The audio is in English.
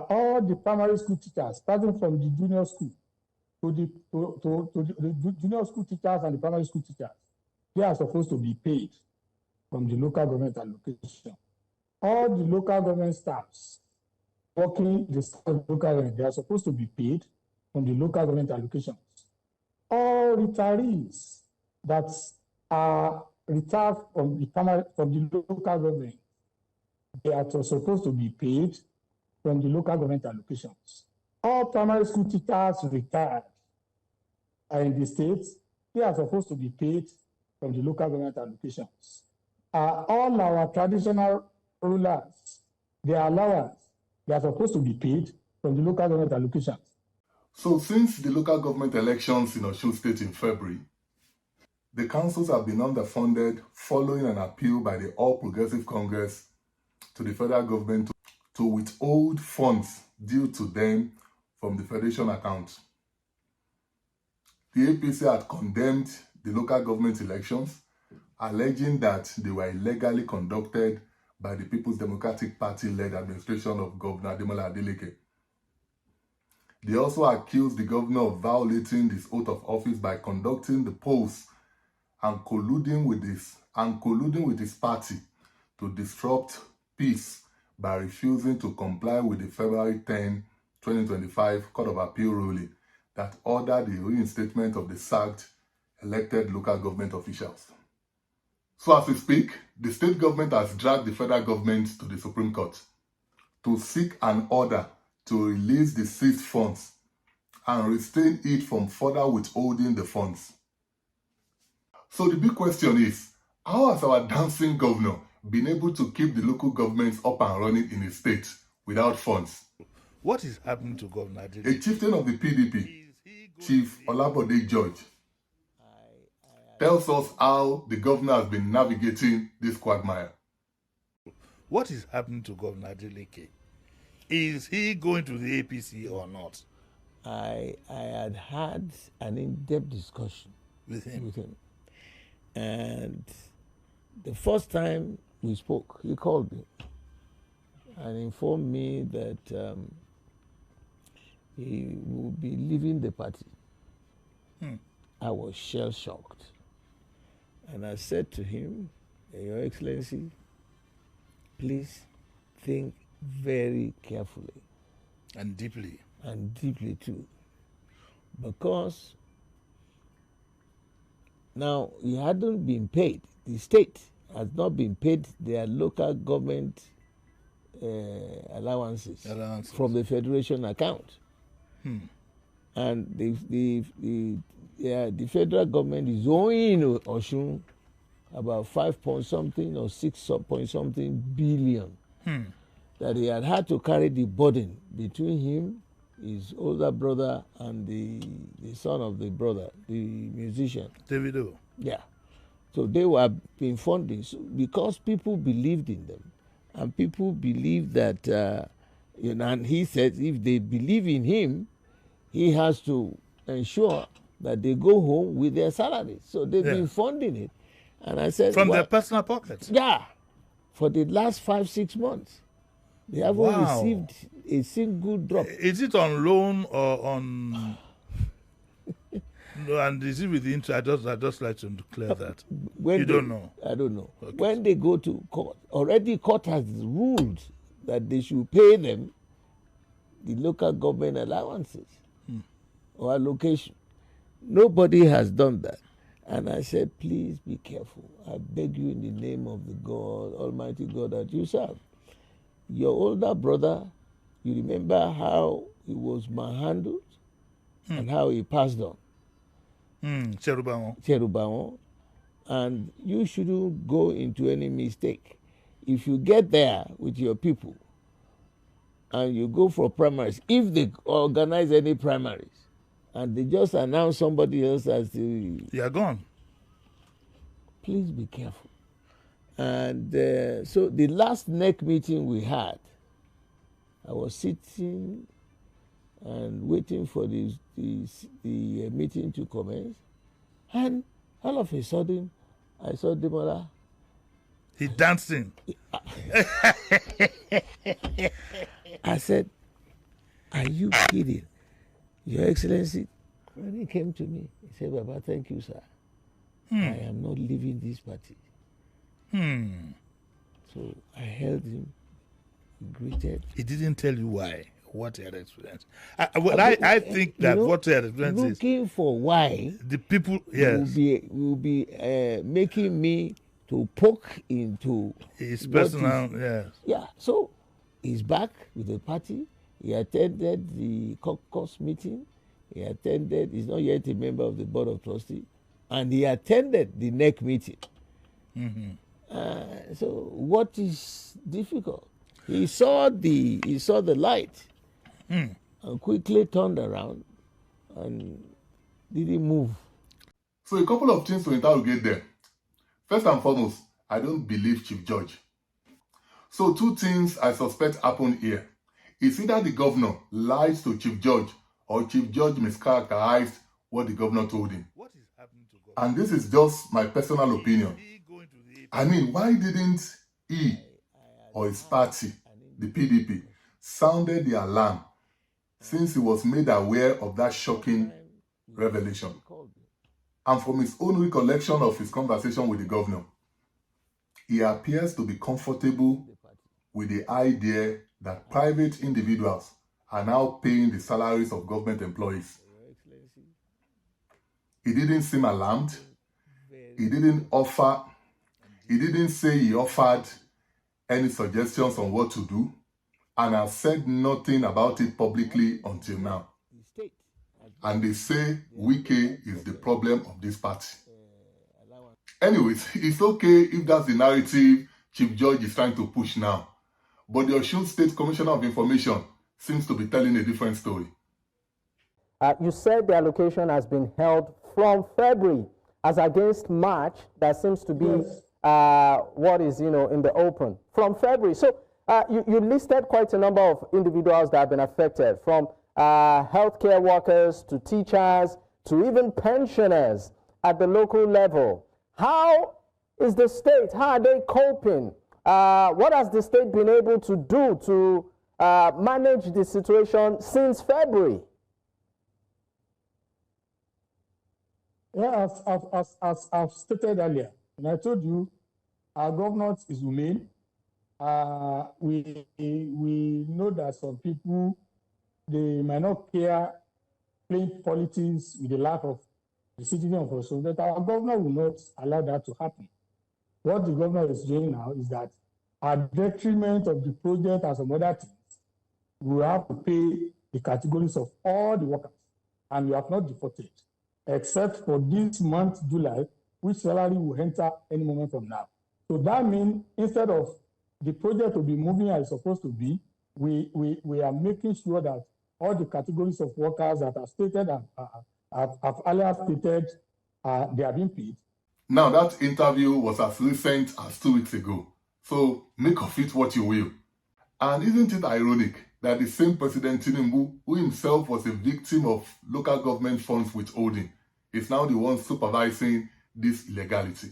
all the primary school teachers, starting from the junior school to the junior school teachers and the primary school teachers, they are supposed to be paid from the local government allocation. All the local government staffs working the local government, they are supposed to be paid from the local government allocations. All retirees that are retired from the local government, they are supposed to be paid from the local government allocations. All primary school teachers retired in the states, they are supposed to be paid from the local government allocations. All our traditional rulers, their allowance, they are supposed to be paid from the local government allocations. So since the local government elections in Osun State in February, the councils have been underfunded following an appeal by the All Progressive Congress to the federal government to withhold funds due to them from the federation account. The APC had condemned the local government elections, alleging that they were illegally conducted by the People's Democratic Party-led administration of Governor Ademola Adeleke. They also accused the governor of violating his oath of office by conducting the polls and colluding with his party to disrupt peace by refusing to comply with the February 10, 2025 Court of Appeal ruling that ordered the reinstatement of the sacked elected local government officials. So as we speak, the state government has dragged the federal government to the Supreme Court to seek an order to release the seized funds and restrain it from further withholding the funds. So the big question is, how has our dancing governor been able to keep the local governments up and running in his state without funds? What is happening to Governor Adeleke? A chieftain of the PDP, Chief Bode George, tells us how the governor has been navigating this quagmire. What is happening to Governor Adeleke? Is he going to the APC or not? I had an in-depth discussion With him. And the first time we spoke, he called me and informed me that he would be leaving the party. I was shell-shocked. And I said to him, Your Excellency, please think very carefully. And deeply. And deeply too. Because now he hadn't been paid. The state has not been paid their local government allowances from the federation account. And the federal government is owing Osun about 5 point something or 6 point something billion that he had to carry the burden between him, his older brother, and the son of the brother, the musician. Davido. Yeah. So they were being funded because people believed in them. And people believe that, and he said if they believe in him, he has to ensure that they go home with their salaries. So they've been funding it. And I said, from their personal pockets? Yeah. For the last 5-6 months. They haven't received a single drop. Is it on loan or on... No, and is it with the interest? I just like to clear that. You don't know? I don't know. Okay. When they go to court, already court has ruled that they should pay them the local government allowances or allocation. Nobody has done that. And I said, please be careful. I beg you in the name of the God, Almighty God that you serve. Your older brother, you remember how he was manhandled and how he passed on. Cherubawon. And you shouldn't go into any mistake. If you get there with your people and you go for primaries, if they organize any primaries and they just announce somebody else as the... You are gone. Please be careful. And so the last NEC meeting we had, I was sitting and waiting for the meeting to commence. And all of a sudden, I saw Demola. He dancing. I said, Are you kidding? Your Excellency, when he came to me, he said, Baba, thank you, sir. I am not leaving this party. So I held him, greeted. He didn't tell you why, what he had experienced. I think that what he had experienced is looking for why the people, yes, will be making me to poke into his personal, yes. Yeah, so he's back with the party. He attended the caucus meeting. He's not yet a member of the board of trustees, and he attended the NEC meeting. So what is difficult? He saw the light and quickly turned around and didn't move. So a couple of things to interrogate there. First and foremost, I don't believe Chief George. So two things I suspect happened here. It's either the governor lies to Chief George or Chief George mischaracterized what the governor told him. What is happening to God? And this is just my personal opinion. I mean, why didn't he or his party, the PDP, sounded the alarm since he was made aware of that shocking revelation? And from his own recollection of his conversation with the governor, he appears to be comfortable with the idea that private individuals are now paying the salaries of government employees. He didn't seem alarmed. He didn't say he offered any suggestions on what to do, and has said nothing about it publicly until now. And they say Wike is the problem of this party. Anyways, it's okay if that's the narrative Chief George is trying to push now. But the Osun State Commissioner of Information seems to be telling a different story. You said the allocation has been held from February as against March. That seems to be what is, in the open. From February. So you listed quite a number of individuals that have been affected, from healthcare workers to teachers to even pensioners at the local level. How is the state? How are they coping? What has the state been able to do to manage the situation since February? Yeah, as I've stated earlier, and I told you, our government is humane. We know that some people, they might not care playing politics with the life of the citizen of Osun, but our governor will not allow that to happen. What the governor is doing now is that, at detriment of the project and some other things, we have to pay the categories of all the workers, and we have not defaulted, except for this month, July, which salary will enter any moment from now. So that means instead of the project to be moving as it's supposed to be, we are making sure that all the categories of workers that are stated and have earlier stated, they are being paid. Now, that interview was as recent as 2 weeks ago. So make of it what you will. And isn't it ironic that the same President Tinubu, who himself was a victim of local government funds withholding, is now the one supervising this illegality?